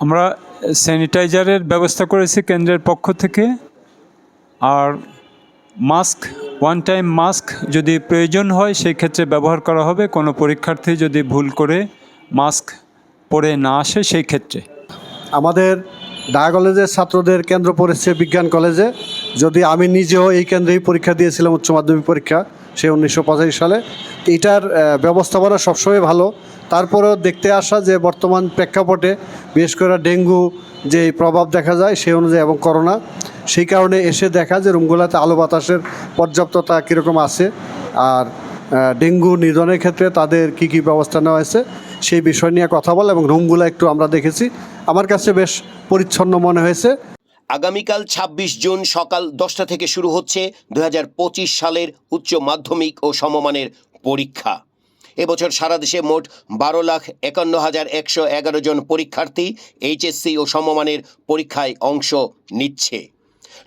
আমরা স্যানিটাইজারের ব্যবস্থা করেছি কেন্দ্রের পক্ষ থেকে। আর মাস্ক, ওয়ান টাইম মাস্ক যদি প্রয়োজন হয় সেই ক্ষেত্রে ব্যবহার করা হবে। কোনো পরীক্ষার্থী যদি ভুল করে মাস্ক পরে না আসে সেই ক্ষেত্রে। আমাদের ঢাকা কলেজের ছাত্রদের কেন্দ্র পড়েছে বিজ্ঞান কলেজে। যদি আমি নিজেও এই কেন্দ্রেই পরীক্ষা দিয়েছিলাম, উচ্চ মাধ্যমিক পরীক্ষা, সে 1985 সালে। এইটার ব্যবস্থাপনা সবসময় ভালো। তারপরেও দেখতে আসা যে বর্তমান প্রেক্ষাপটে বিশেষ করে ডেঙ্গু যে প্রভাব দেখা যায় সেই অনুযায়ী এবং করোনা, সেই কারণে এসে দেখা যে রুমগুলোতে আলো বাতাসের পর্যাপ্ততা কীরকম আছে, আর ডেঙ্গু নিধনের ক্ষেত্রে তাদের কি কি ব্যবস্থা নেওয়া হয়েছে সেই বিষয় নিয়ে কথা বলা এবং রুমগুলো একটু আমরা দেখেছি। আমার কাছে বেশ পরিচ্ছন্ন মনে হয়েছে। আগামীকাল 26 জুন সকাল 10টা থেকে শুরু হচ্ছে 2025 সালের উচ্চ মাধ্যমিক ও সমমানের পরীক্ষা। এবছর সারা দেশে মোট 12,51,111 জন পরীক্ষার্থী এইচএসসি ও সমমানের পরীক্ষায় অংশ নিচ্ছে।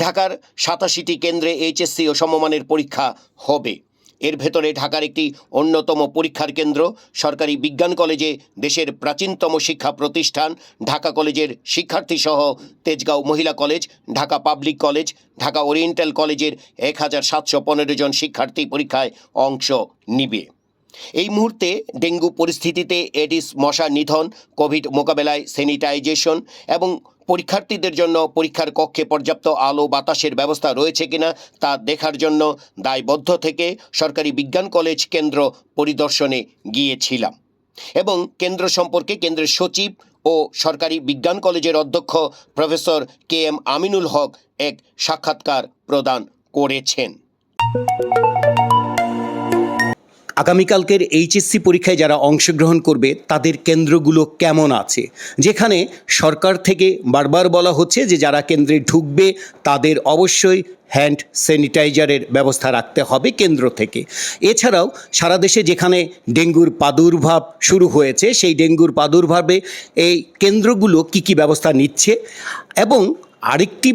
ঢাকার 87টি কেন্দ্রে এইচএসসি ও সমমানের পরীক্ষা হবে। এর ভেতরে ঢাকার একটি অন্যতম পরীক্ষার কেন্দ্র সরকারি বিজ্ঞান কলেজে দেশের প্রাচীনতম শিক্ষা প্রতিষ্ঠান ঢাকা কলেজের শিক্ষার্থীসহ তেজগাঁও মহিলা college, Dhaka public college, Dhaka oriental কলেজের 1715 জন শিক্ষার্থী পরীক্ষায় অংশ নিবে। এই মুহূর্তে ডেঙ্গু পরিস্থিতিতে এডিস মশা নিধন, কোভিড মোকাবেলায় স্যানিটাইজেশন এবং পরীক্ষার্থীদের জন্য পরীক্ষার কক্ষে পর্যাপ্ত আলো বাতাসের ব্যবস্থা রয়েছে কিনা তা দেখার জন্য দায়বদ্ধ থেকে সরকারি বিজ্ঞান কলেজ কেন্দ্র পরিদর্শনে গিয়েছিলাম এবং কেন্দ্র সম্পর্কে কেন্দ্রের সচিব ও সরকারি বিজ্ঞান কলেজের অধ্যক্ষ প্রফেসর KM আমিনুল হক এক সাক্ষাৎকার প্রদান করেছেন। আগামীকালকের এইচএসসি পরীক্ষায় যারা অংশগ্রহণ করবে তাদের কেন্দ্রগুলো কেমন আছে, যেখানে সরকার থেকে বারবার বলা হচ্ছে যে যারা কেন্দ্রে ঢুকবে তাদের অবশ্যই হ্যান্ড স্যানিটাইজারের ব্যবস্থা রাখতে হবে কেন্দ্র থেকে। এছাড়াও সারা দেশে যেখানে ডেঙ্গুর প্রাদুর্ভাব শুরু হয়েছে সেই ডেঙ্গুর প্রাদুর্ভাবে এই কেন্দ্রগুলো কি ব্যবস্থা নিচ্ছে। এবং আরেকটি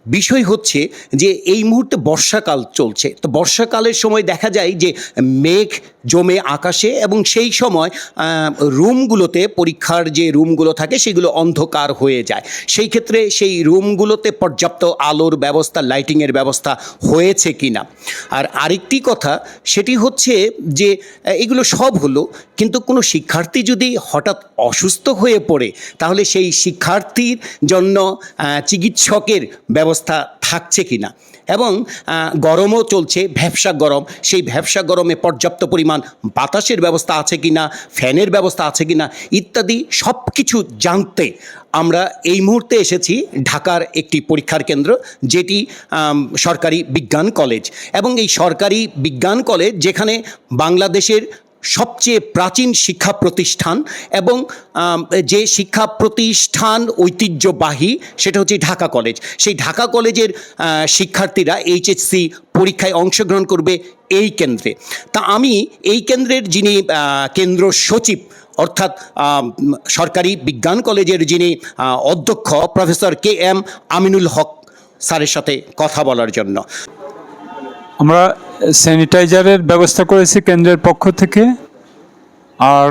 বিষয় হচ্ছে যে এই মুহূর্তে বর্ষাকাল চলছে, তো বর্ষাকালের সময় দেখা যায় যে মেঘ জমে আকাশে এবং সেই সময় রুমগুলোতে, পরীক্ষার যে রুমগুলো থাকে সেগুলো অন্ধকার হয়ে যায়। সেই ক্ষেত্রে সেই রুমগুলোতে পর্যাপ্ত আলোর ব্যবস্থা, লাইটিংয়ের ব্যবস্থা হয়েছে কি না। আর আরেকটি কথা সেটি হচ্ছে যে এগুলো সব হলো, কিন্তু কোনো শিক্ষার্থী যদি হঠাৎ অসুস্থ হয়ে পড়ে তাহলে সেই শিক্ষার্থীর জন্য চিকিৎসকের ব্যবস্থা থাকছে কি না। এবং গরমও চলছে, ভ্যাপসা গরম, সেই ভ্যাপসা গরমে পর্যাপ্ত পরিমাণ বাতাসের ব্যবস্থা আছে কি না, ফ্যানের ব্যবস্থা আছে কি না ইত্যাদি সব কিছু জানতে আমরা এই মুহূর্তে এসেছি ঢাকার একটি পরীক্ষার কেন্দ্র, যেটি সরকারি বিজ্ঞান কলেজ। এবং এই সরকারি বিজ্ঞান কলেজ যেখানে বাংলাদেশের সবচেয়ে প্রাচীন শিক্ষা প্রতিষ্ঠান এবং যে শিক্ষা প্রতিষ্ঠান ঐতিহ্যবাহী সেটা হচ্ছে ঢাকা কলেজ। সেই ঢাকা কলেজের শিক্ষার্থীরা এইচএসসি পরীক্ষায় অংশগ্রহণ করবে এই কেন্দ্রে। তা আমি এই কেন্দ্রের যিনি কেন্দ্র সচিব অর্থাৎ সরকারি বিজ্ঞান কলেজের যিনি অধ্যক্ষ প্রফেসর KM আমিনুল হক স্যারের সাথে কথা বলার জন্য। আমরা স্যানিটাইজারের ব্যবস্থা করেছি কেন্দ্রের পক্ষ থেকে। আর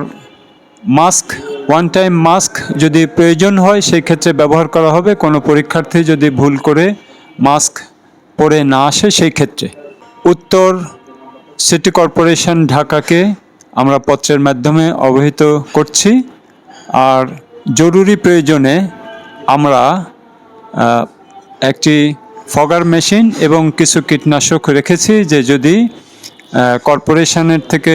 মাস্ক, ওয়ান টাইম মাস্ক যদি প্রয়োজন হয় সেই ক্ষেত্রে ব্যবহার করা হবে। কোনো পরীক্ষার্থী যদি ভুল করে মাস্ক পরে না আসে সেই ক্ষেত্রে। উত্তর সিটি কর্পোরেশন ঢাকাকে আমরা পত্রের মাধ্যমে অবহিত করছি। আর জরুরি প্রয়োজনে আমরা একটি ফগার মেশিন এবং কিছু কীটনাশক রেখেছি, যে যদি কর্পোরেশনের থেকে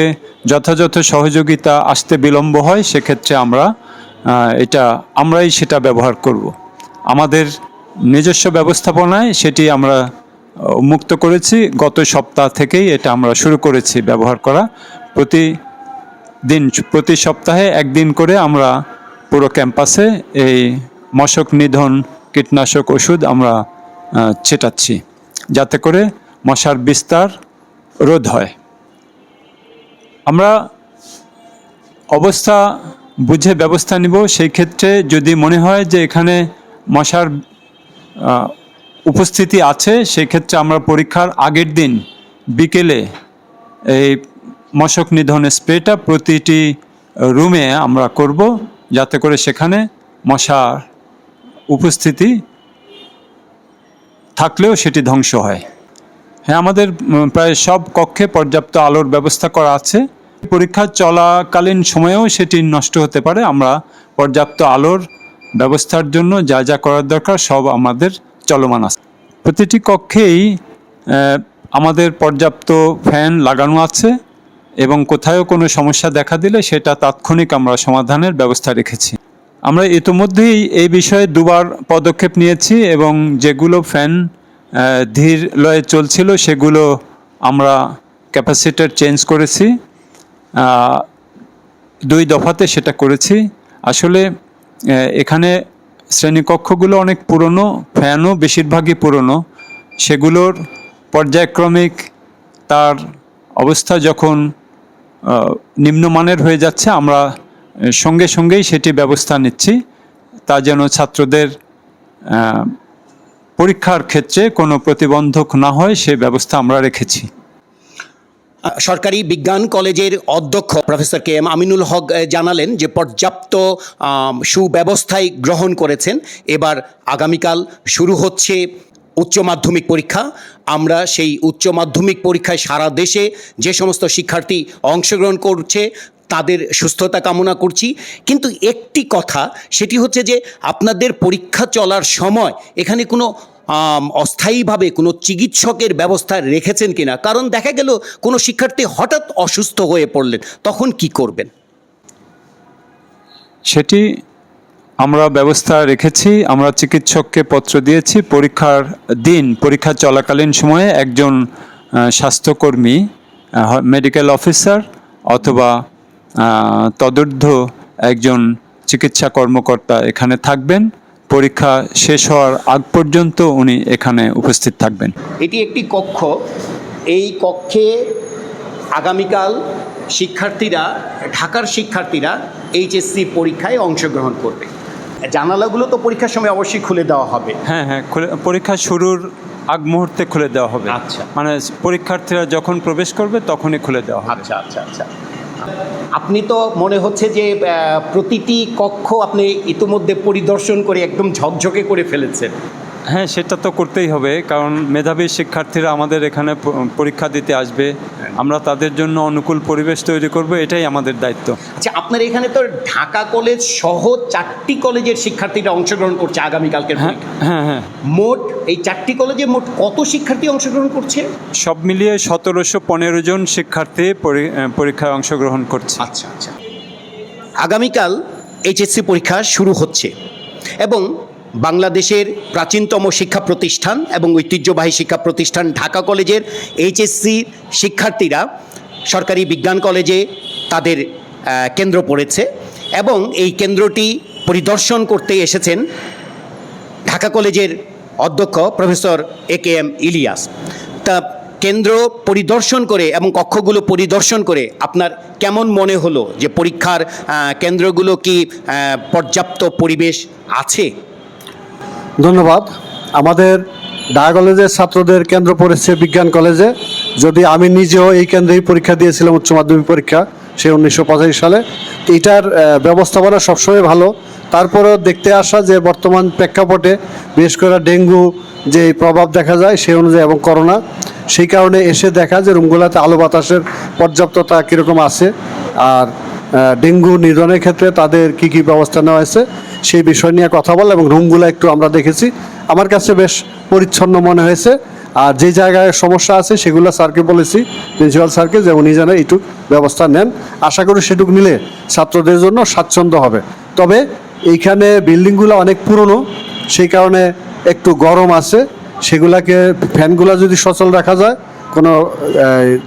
যথাযথ সহযোগিতা আসতে বিলম্ব হয় সেক্ষেত্রে আমরাই সেটা ব্যবহার করব। আমাদের নিজস্ব ব্যবস্থাপনায় সেটি আমরা মুক্ত করেছি। গত সপ্তাহ থেকেই এটা আমরা শুরু করেছি ব্যবহার করা। প্রতি সপ্তাহে একদিন করে আমরা পুরো ক্যাম্পাসে এই মশক নিধন কীটনাশক ওষুধ আমরা ছেটাচ্ছি, যাতে করে মশার বিস্তার রোধ হয়। আমরা অবস্থা বুঝে ব্যবস্থা নিব। সেই ক্ষেত্রে যদি মনে হয় যে এখানে মশার উপস্থিতি আছে, সেই ক্ষেত্রে আমরা পরীক্ষার আগের দিন বিকেলে এই মশক নিধন স্প্রেটা প্রতিটি রুমে আমরা করব, যাতে করে সেখানে মশার উপস্থিতি থাকলেও সেটি ধ্বংস হয়। হ্যাঁ, আমাদের প্রায় সব কক্ষে পর্যাপ্ত আলোর ব্যবস্থা করা আছে। পরীক্ষা চলাকালীন সময়েও সেটি নষ্ট হতে পারে। আমরা পর্যাপ্ত আলোর ব্যবস্থার জন্য যা যা করার দরকার সব আমাদের চলমান আছে। প্রতিটি কক্ষেই আমাদের পর্যাপ্ত ফ্যান লাগানো আছে এবং কোথাও কোনো সমস্যা দেখা দিলে সেটা তাৎক্ষণিক আমরা সমাধানের ব্যবস্থা রেখেছি। আমরা ইতোমধ্যেই এই বিষয়ে দুবার পদক্ষেপ নিয়েছি এবং যেগুলো ফ্যান ধীর লয়ে চলছিল সেগুলো আমরা ক্যাপাসিটর চেঞ্জ করেছি। 2 দফাতে সেটা করেছি। আসলে এখানে শ্রেণীকক্ষগুলো অনেক পুরনো, ফ্যানও বেশিরভাগই পুরনো। সেগুলোর পর্যায়ক্রমিক তার অবস্থা যখন নিম্নমানের হয়ে যাচ্ছে, আমরা সঙ্গে সঙ্গেই সেটি ব্যবস্থা নিচ্ছি, তা যেন ছাত্রদের পরীক্ষার ক্ষেত্রে কোনো প্রতিবন্ধক না হয় সে ব্যবস্থা আমরা রেখেছি। সরকারি বিজ্ঞান কলেজের অধ্যক্ষ প্রফেসর কে এম আমিনুল হক জানালেন যে পর্যাপ্ত সুব্যবস্থাই গ্রহণ করেছেন। এবার আগামীকাল শুরু হচ্ছে উচ্চ মাধ্যমিক পরীক্ষা। আমরা সেই উচ্চ মাধ্যমিক পরীক্ষায় সারা দেশে যে সমস্ত শিক্ষার্থী অংশগ্রহণ করছে তাদের সুস্থতা কামনা করছি। কিন্তু একটি কথা, সেটি হচ্ছে যে আপনাদের পরীক্ষা চলার সময় এখানে কোনো অস্থায়ীভাবে কোনো চিকিৎসকের ব্যবস্থা রেখেছেন কিনা? কারণ দেখা গেল কোনো শিক্ষার্থী হঠাৎ অসুস্থ হয়ে পড়লেন, তখন কি করবেন? সেটি আমরা ব্যবস্থা রেখেছি। আমরা চিকিৎসককে পত্র দিয়েছি। পরীক্ষার দিন, পরীক্ষা চলাকালীন সময়ে একজন স্বাস্থ্যকর্মী, মেডিকেল অফিসার অথবা তদূর্ধ্ব একজন চিকিৎসা কর্মকর্তা এখানে থাকবেন। পরীক্ষা শেষ হওয়ার আগ পর্যন্ত উনি এখানে উপস্থিত থাকবেন। এটি একটি কক্ষ। এই কক্ষে আগামীকাল শিক্ষার্থীরা, ঢাকার শিক্ষার্থীরা এইচএসসি পরীক্ষায় অংশগ্রহণ করবে। জানালাগুলো তো পরীক্ষার সময় অবশ্যই খুলে দেওয়া হবে। হ্যাঁ, পরীক্ষা শুরুর আগ মুহূর্তে খুলে দেওয়া হবে। আচ্ছা, মানে পরীক্ষার্থীরা যখন প্রবেশ করবে তখনই খুলে দেওয়া হবে। আচ্ছা আচ্ছা আচ্ছা। আপনি তো মনে হচ্ছে যে প্রতিটি কক্ষ আপনি ইতিমধ্যে পরিদর্শন করে একদম ঝকঝকে করে ফেলেছেন। হ্যাঁ, সেটা তো করতেই হবে, কারণ মেধাবী শিক্ষার্থীরা আমাদের এখানে পরীক্ষা দিতে আসবে। আমরা তাদের জন্য অনুকূল পরিবেশ তৈরি করব, এটাই আমাদের দায়িত্ব। আচ্ছা, আপনার এখানে তো ঢাকা কলেজ সহ 4টি কলেজের শিক্ষার্থীরা অংশগ্রহণ করছে আগামীকালকের পরীক্ষা। হ্যাঁ। মোট এই 4টি কলেজে মোট কত শিক্ষার্থী অংশগ্রহণ করছে? সব মিলিয়ে 1715 জন শিক্ষার্থী পরীক্ষায় অংশগ্রহণ করছে। আচ্ছা আচ্ছা। আগামীকাল এইচএসসি পরীক্ষা শুরু হচ্ছে এবং বাংলাদেশের প্রাচীনতম শিক্ষা প্রতিষ্ঠান এবং ঐতিহ্যবাহী শিক্ষা প্রতিষ্ঠান ঢাকা কলেজের এইচএসসি শিক্ষার্থীরা সরকারি বিজ্ঞান কলেজে তাদের কেন্দ্র পড়েছে এবং এই কেন্দ্রটি পরিদর্শন করতে এসেছেন ঢাকা কলেজের অধ্যক্ষ professor A K M Ilias. তা কেন্দ্র পরিদর্শন করে এবং কক্ষগুলো পরিদর্শন করে আপনার কেমন মনে হলো যে পরীক্ষার কেন্দ্রগুলো কি পর্যাপ্ত পরিবেশ আছে? ধন্যবাদ। আমাদের ঢাকা কলেজের ছাত্রদের কেন্দ্র পড়েছে বিজ্ঞান কলেজে। যদি আমি নিজেও এই কেন্দ্রেই পরীক্ষা দিয়েছিলাম উচ্চ মাধ্যমিক পরীক্ষা, সে 1985 সালে। এটার ব্যবস্থাপনা সবসময় ভালো। তারপরেও দেখতে আসা যে বর্তমান প্রেক্ষাপটে বিশেষ করে ডেঙ্গু যে প্রভাব দেখা যায় সেই অনুযায়ী এবং করোনা, সেই কারণে এসে দেখা যে রুমগুলোতে আলো বাতাসের পর্যাপ্ততা কীরকম আছে আর ডেঙ্গু নিধনের ক্ষেত্রে তাদের কি কি ব্যবস্থা নেওয়া হয়েছে সেই বিষয় নিয়ে কথা বল এবং রুমগুলো একটু আমরা দেখেছি। আমার কাছে বেশ পরিচ্ছন্ন মনে হয়েছে। আর যে জায়গায় সমস্যা আছে সেগুলো স্যারকে বলেছি, প্রিন্সিপাল স্যারকে, যে উনি যেন এইটুক ব্যবস্থা নেন। আশা করি সেটুক নিলে ছাত্রদের জন্য স্বাচ্ছন্দ্য হবে। তবে এইখানে বিল্ডিংগুলো অনেক পুরনো, সেই কারণে একটু গরম আছে। সেগুলাকে ফ্যানগুলো যদি সচল রাখা যায় কোনো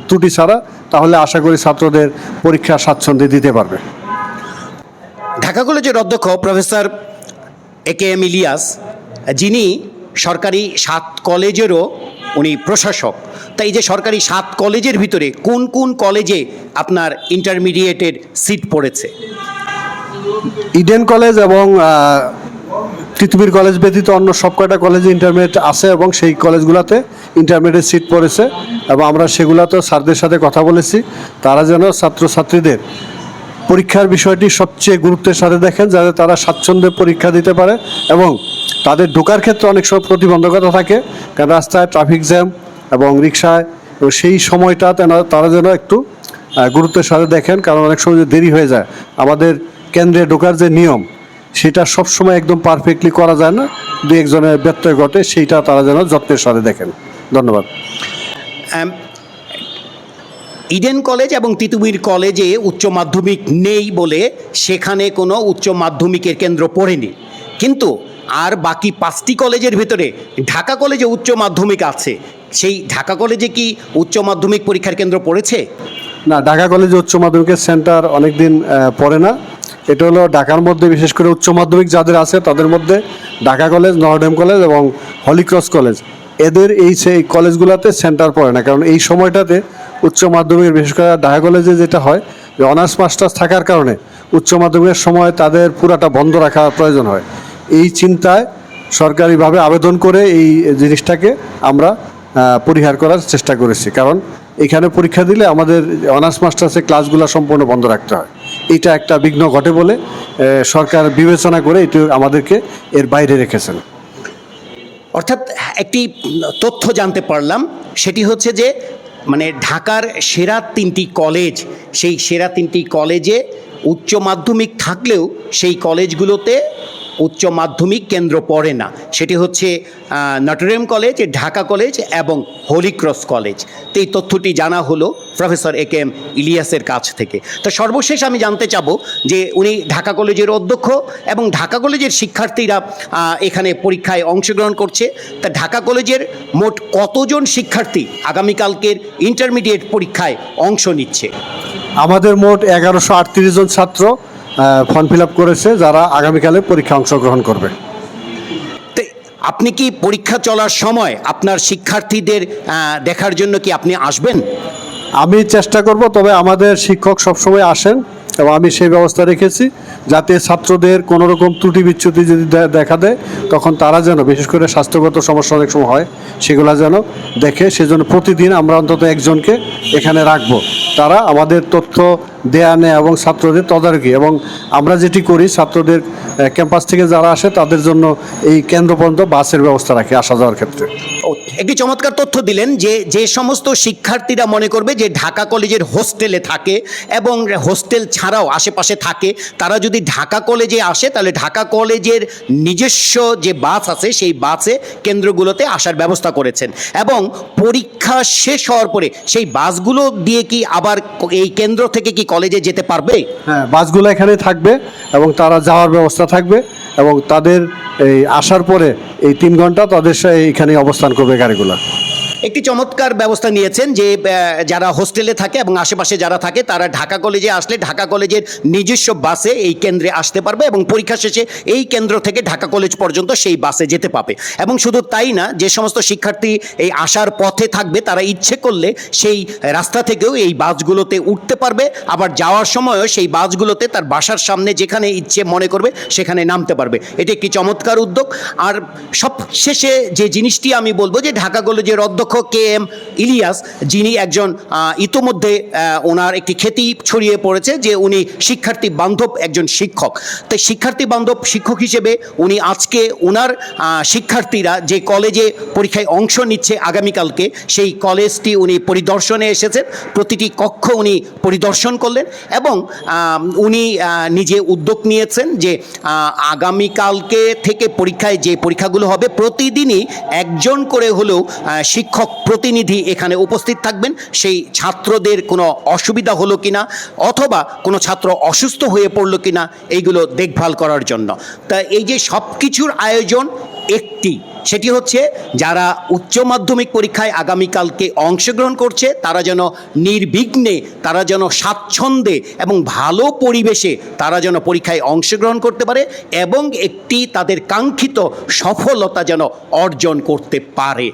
ত্রুটি ছাড়া, তাহলে আশা করি ছাত্রদের পরীক্ষা স্বাচ্ছন্দ্যে দিতে পারবে। ঢাকা কলেজের অধ্যক্ষ professor A K M Ilias, যিনি সরকারি 7 কলেজেরও উনি প্রশাসক। তাই যে সরকারি 7 কলেজের ভিতরে কোন কোন কলেজে আপনার ইন্টারমিডিয়েটের সিট পড়েছে? ইডেন কলেজ এবং তিতুমির কলেজ ব্যতীত অন্য সব কয়টা কলেজে ইন্টারমিডিয়েট আছে এবং সেই কলেজগুলোতে ইন্টারমিডিয়েট সিট পড়েছে এবং আমরা সেগুলোতেও স্যারদের সাথে কথা বলেছি, তারা যেন ছাত্রছাত্রীদের পরীক্ষার বিষয়টি সবচেয়ে গুরুত্বের সাথে দেখেন, যাতে তারা স্বাচ্ছন্দ্যে পরীক্ষা দিতে পারে এবং তাদের ঢোকার ক্ষেত্রে অনেক সময় প্রতিবন্ধকতা থাকে, কারণ রাস্তায় ট্রাফিক জ্যাম এবং রিক্সায়, এবং সেই সময়টা তারা যেন একটু গুরুত্বের সাথে দেখেন, কারণ অনেক সময় যদি দেরি হয়ে যায়, আমাদের কেন্দ্রে ঢোকার যে নিয়ম সেটা সবসময় একদম পারফেক্টলি করা যায় না, দু একজনের ব্যত্যয় ঘটে, সেইটা তারা যেন যত্নের সাথে দেখেন। ধন্যবাদ। ইডেন কলেজ এবং তিতুমির কলেজে উচ্চ মাধ্যমিক নেই বলে সেখানে কোনো উচ্চ মাধ্যমিকের কেন্দ্র পড়েনি, কিন্তু আর বাকি 5টি কলেজের ভিতরে ঢাকা কলেজে উচ্চ মাধ্যমিক আছে। সেই ঢাকা কলেজে কি উচ্চ মাধ্যমিক পরীক্ষার কেন্দ্র পড়েছে? না, ঢাকা কলেজে উচ্চ মাধ্যমিকের সেন্টার অনেকদিন পড়ে না। এটা হলো ঢাকার মধ্যে বিশেষ করে উচ্চ মাধ্যমিক যাদের আছে তাদের মধ্যে ঢাকা কলেজ, নটরডেম কলেজ এবং হলিক্রস কলেজ, এদের সেই কলেজগুলোতে সেন্টার পড়ে না, কারণ এই সময়টাতে উচ্চ মাধ্যমিকের বিশেষ করে ঢাকা কলেজে যেটা হয় যে অনার্স মাস্টার্স থাকার কারণে উচ্চ মাধ্যমিকের সময় তাদের পুরাটা বন্ধ রাখা প্রয়োজন হয়। এই চিন্তায় সরকারিভাবে আবেদন করে এই জিনিসটাকে আমরা পরিহার করার চেষ্টা করেছি, কারণ এখানে পরীক্ষা দিলে আমাদের অনার্স মাস্টার্সের ক্লাসগুলো সম্পূর্ণ বন্ধ রাখতে হয়। এটা একটা বিঘ্ন ঘটে বলে সরকার বিবেচনা করে এটি আমাদেরকে এর বাইরে রেখেছেন। অর্থাৎ একটি তথ্য জানতে পারলাম, সেটি হচ্ছে যে মানে ঢাকার সেরা 3টি কলেজ, সেই সেরা 3টি কলেজে উচ্চ মাধ্যমিক থাকলেও সেই কলেজগুলোতে উচ্চ মাধ্যমিক কেন্দ্র পড়ে না। সেটি হচ্ছে নটরডেম কলেজ, ঢাকা কলেজ এবং হলিক্রস কলেজ। তো এই তথ্যটি জানা হলো প্রফেসর এ.কে.এম. ইলিয়াসের কাছ থেকে। তো সর্বশেষ আমি জানতে চাবো যে উনি ঢাকা কলেজের অধ্যক্ষ এবং ঢাকা কলেজের শিক্ষার্থীরা এখানে পরীক্ষায় অংশগ্রহণ করছে। তা ঢাকা কলেজের মোট কতজন শিক্ষার্থী আগামীকালকের ইন্টারমিডিয়েট পরীক্ষায় অংশ নিচ্ছে? আমাদের মোট 1138 জন ছাত্র ফর্ম ফিল আপ করেছে, যারা আগামীকালে পরীক্ষা অংশগ্রহণ করবে। আপনি কি পরীক্ষা চলার সময় আপনার শিক্ষার্থীদের দেখার জন্য কি আপনি আসবেন? আমি চেষ্টা করব, তবে আমাদের শিক্ষক সবসময় আসেন এবং আমি সেই ব্যবস্থা রেখেছি যাতে ছাত্রদের কোনো রকম ত্রুটি বিচ্যুতি যদি দেখা দেয় তখন তারা যেন, বিশেষ করে স্বাস্থ্যগত সমস্যা অনেক সময় হয়, সেগুলো যেন দেখে। সেজন্য প্রতিদিন আমরা অন্তত একজনকে এখানে রাখবো, তারা আমাদের তথ্য দেয়া নেয় এবং ছাত্রদের তদারকি, এবং আমরা যেটি করি ছাত্রদের ক্যাম্পাস থেকে যারা আসে তাদের জন্য এই কেন্দ্র পর্যন্ত বাসের ব্যবস্থা রাখি আসা যাওয়ার ক্ষেত্রে। একটি চমৎকার তথ্য দিলেন যে যে সমস্ত শিক্ষার্থীরা মনে করবে যে ঢাকা কলেজের হোস্টেলে থাকে এবং হোস্টেল ছাড়াও আশেপাশে থাকে, তারা যদি ঢাকা কলেজে আসে তাহলে ঢাকা কলেজের নিজস্ব যে বাস আছে সেই বাসে কেন্দ্রগুলোতে আসার ব্যবস্থা করেছেন, এবং পরীক্ষা শেষ হওয়ার পরে সেই বাসগুলো দিয়ে কি আবার এই কেন্দ্র থেকে কি কলেজে যেতে পারবে? হ্যাঁ, বাসগুলো এখানে থাকবে এবং তারা যাওয়ার ব্যবস্থা থাকবে, এবং তাদের এই আসার পরে এই 3 ঘন্টা তাদের এখানে অবস্থান করবে গাড়িগুলো। একটি চমৎকার ব্যবস্থা নিয়েছেন যে যারা হোস্টেলে থাকে এবং আশেপাশে যারা থাকে তারা ঢাকা কলেজে আসলে ঢাকা কলেজের নিজস্ব বাসে এই কেন্দ্রে আসতে পারবে এবং পরীক্ষা শেষে এই কেন্দ্র থেকে ঢাকা কলেজ পর্যন্ত সেই বাসে যেতে পাবে। এবং শুধু তাই না, যে সমস্ত শিক্ষার্থী এই আসার পথে থাকবে তারা ইচ্ছে করলে সেই রাস্তা থেকেও এই বাসগুলোতে উঠতে পারবে, আবার যাওয়ার সময়ও সেই বাসগুলোতে তার বাসার সামনে যেখানে ইচ্ছে মনে করবে সেখানে নামতে পারবে। এটি একটি চমৎকার উদ্যোগ। আর সবশেষে যে জিনিসটি আমি বলবো যে ঢাকা কলেজের অধ্যক্ষ কে.এম. ইলিয়াস, যিনি একজন ইতোমধ্যে ওনার একটি খ্যাতি ছড়িয়ে পড়েছে যে উনি শিক্ষার্থী বান্ধব একজন শিক্ষক। তাই শিক্ষার্থী বান্ধব শিক্ষক হিসেবে উনি আজকে ওনার শিক্ষার্থীরা যে কলেজে পরীক্ষায় অংশ নিচ্ছে আগামীকালকে, সেই কলেজটি উনি পরিদর্শনে এসেছেন। প্রতিটি কক্ষ উনি পরিদর্শন করলেন এবং উনি নিজে উদ্যোগ নিয়েছেন যে আগামীকালকে থেকে পরীক্ষায় যে পরীক্ষাগুলো হবে প্রতিদিনই একজন করে হলেও শিক্ষক প্রতিনিধি এখানে উপস্থিত থাকবেন, সেই ছাত্রদের কোনো অসুবিধা হলো কিনা অথবা কোনো ছাত্র অসুস্থ হয়ে পড়লো কিনা এইগুলো দেখভাল করার জন্য। তা এই যে সব কিছুর আয়োজন একটি, সেটি হচ্ছে যারা উচ্চ মাধ্যমিক পরীক্ষায় আগামীকালকে অংশগ্রহণ করছে তারা যেন নির্বিঘ্নে, তারা যেন স্বাচ্ছন্দ্যে এবং ভালো পরিবেশে তারা যেন পরীক্ষায় অংশগ্রহণ করতে পারে এবং একটি তাদের কাঙ্ক্ষিত সফলতা যেন অর্জন করতে পারে।